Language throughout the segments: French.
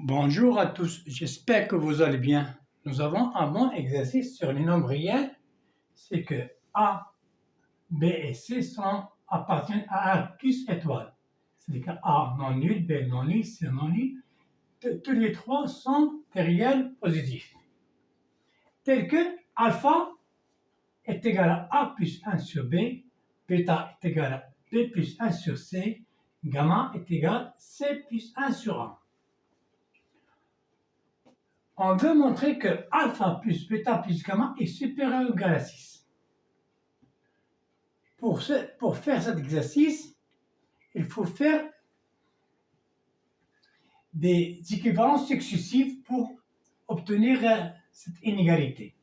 Bonjour à tous, j'espère que vous allez bien. Nous avons un bon exercice sur les nombres réels, c'est que A, B et C appartiennent à un plus étoile. C'est-à-dire que A non nul, B non nul, C non nul. Tous les trois sont des réels positifs. Tel que alpha est égal à A plus 1 sur B, bêta est égal à B plus 1 sur C, gamma est égal à C plus 1 sur A. On veut montrer que alpha plus bêta plus gamma est supérieur ou égal à 6. Pour faire cet exercice, il faut faire des équivalences successives pour obtenir cette inégalité.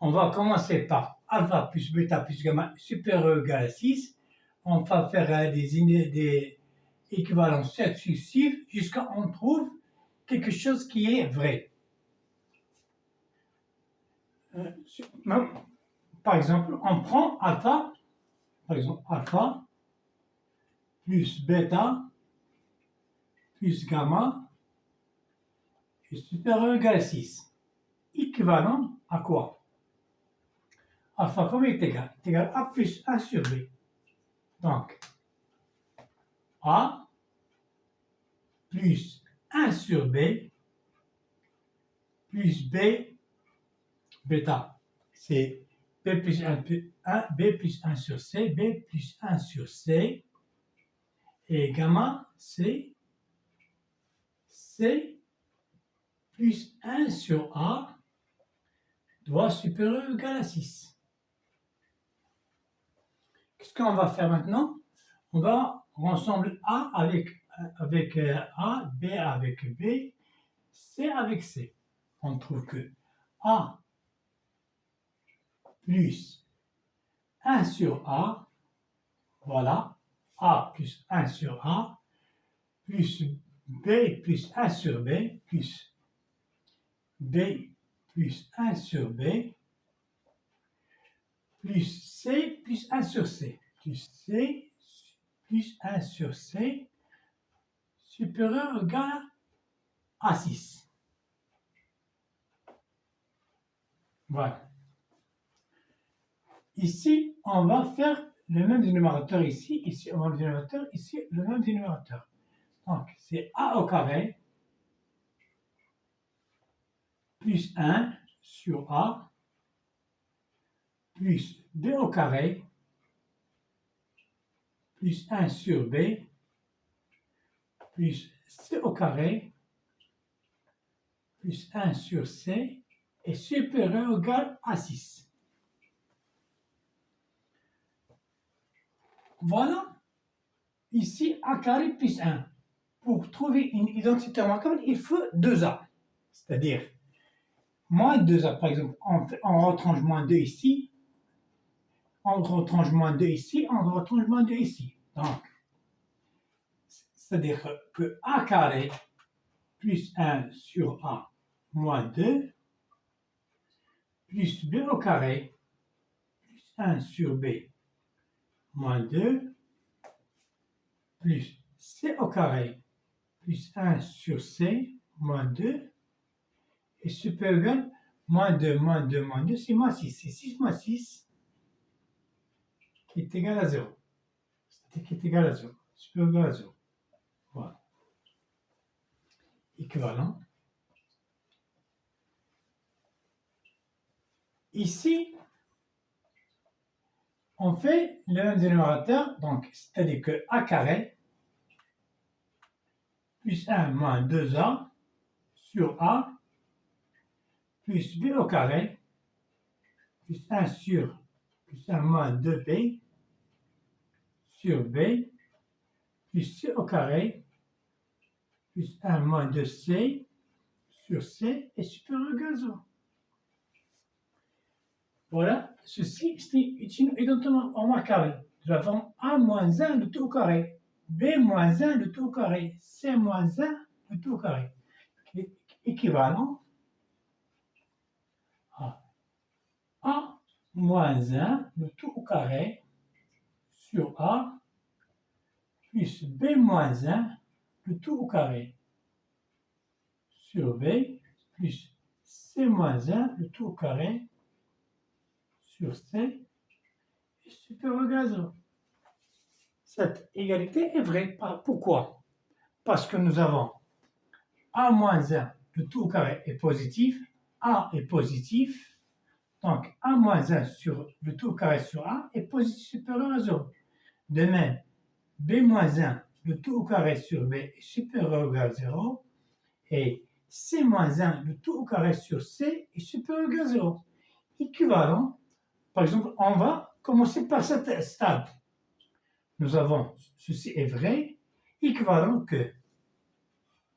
On va commencer par alpha plus bêta plus gamma supérieur ou égal à 6. On va faire des équivalences successives jusqu'à on trouve quelque chose qui est vrai. Par exemple, on prend alpha, plus bêta plus gamma est supérieur ou égal à 6. Équivalent à quoi? Alpha, combien est égal? Est égal à A plus 1 sur B. Donc, A plus 1 sur B plus B bêta. C'est B plus 1, B plus 1 sur C, B plus 1 sur C. Et gamma, c'est C plus 1 sur A doit supérieur ou égal à 6. Qu'est-ce qu'on va faire maintenant? On va rassembler A avec A, B avec B, C avec C. On trouve que A plus 1 sur A, voilà, A plus 1 sur A, plus B plus 1 sur B, plus B plus 1 sur B, plus C plus 1 sur C, plus C plus 1 sur C, supérieur ou égal à 6. Voilà. Ici, on va faire le même dénominateur ici, on va le dénominateur, ici, le même dénominateur. Donc, c'est A au carré plus 1 sur A plus B au carré plus 1 sur B plus C au carré plus 1 sur C est supérieur ou égal à 6. Voilà. Ici, A carré plus 1. Pour trouver une identité remarquable, il faut 2A. C'est-à-dire, moins 2A, par exemple, on retranche moins 2 ici, on retranche moins 2 ici, on retranche moins 2 ici. Donc, c'est-à-dire que A carré plus 1 sur A moins 2 plus B au carré plus 1 sur B moins 2 plus C au carré plus 1 sur C moins 2 est supérieur ou égal moins 2 moins 2 moins 2, c'est moins 6. C'est 6 moins 6 qui est égal à 0. C'est-à-dire qui est égal à 0. Supérieur ou égal à 0. Voilà. Équivalent. Ici, on fait le même dénominateur, donc c'est-à-dire que A carré plus 1 moins 2A sur A plus B au carré plus 1 sur plus 1 moins 2B sur B plus C au carré plus 1 moins 2C sur C est supérieur ou égal à 0. Voilà, ceci est une identité remarquable. Nous avons A moins 1 le tout au carré, B moins 1 le tout au carré, C moins 1 le tout au carré, qui est équivalent à A moins 1 le tout au carré sur A plus B moins 1 le tout au carré. sur B plus C moins 1, le tout au carré sur C est supérieur ou égal à 0. Cette égalité est vraie. Pourquoi? Parce que nous avons A moins 1, le tout au carré est positif, A est positif, donc A moins 1 sur le tout au carré sur A est positif supérieur à 0. De même, B moins 1, le tout au carré sur B est supérieur ou égal à 0, et C moins 1, le tout au carré sur C est supérieur ou égal à 0. Équivalent, par exemple, on va commencer par cette stade. Nous avons, ceci est vrai, équivalent que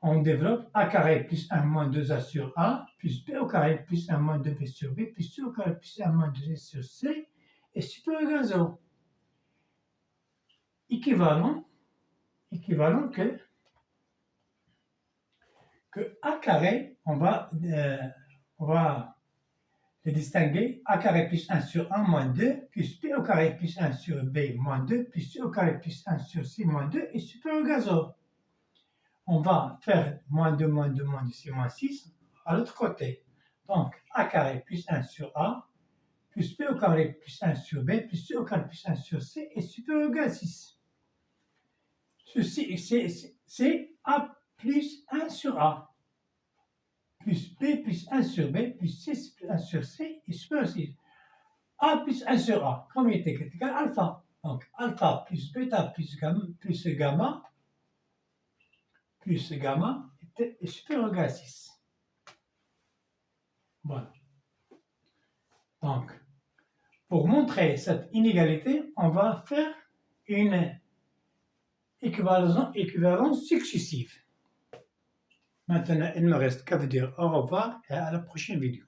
on développe A carré plus 1 moins 2A sur A, plus B au carré plus 1 moins 2B sur B, plus C au carré plus 1 moins 2C sur C, est supérieur ou égal à 0. Équivalent que A carré, on va les distinguer, A carré plus 1 sur A moins 2, plus B au carré plus 1 sur B moins 2, plus C au carré plus 1 sur C moins 2 est supérieur ou égal à 0. On va faire moins 2, moins 2, moins 2, c'est moins 6 à l'autre côté. Donc, A carré plus 1 sur A, plus B au carré plus 1 sur B, plus C au carré plus 1 sur C est supérieur ou égal à 6. Ceci, c'est A plus 1 sur A, plus B plus 1 sur B, plus C plus 1 sur C est supérieur à 6. A plus 1 sur A, combien est égal à alpha? Donc, alpha plus bêta plus gamma est supérieur ou égal à 6. Voilà. Donc, pour montrer cette inégalité, on va faire une équivalence successive. Maintenant, il ne me reste qu'à vous dire au revoir et à la prochaine vidéo.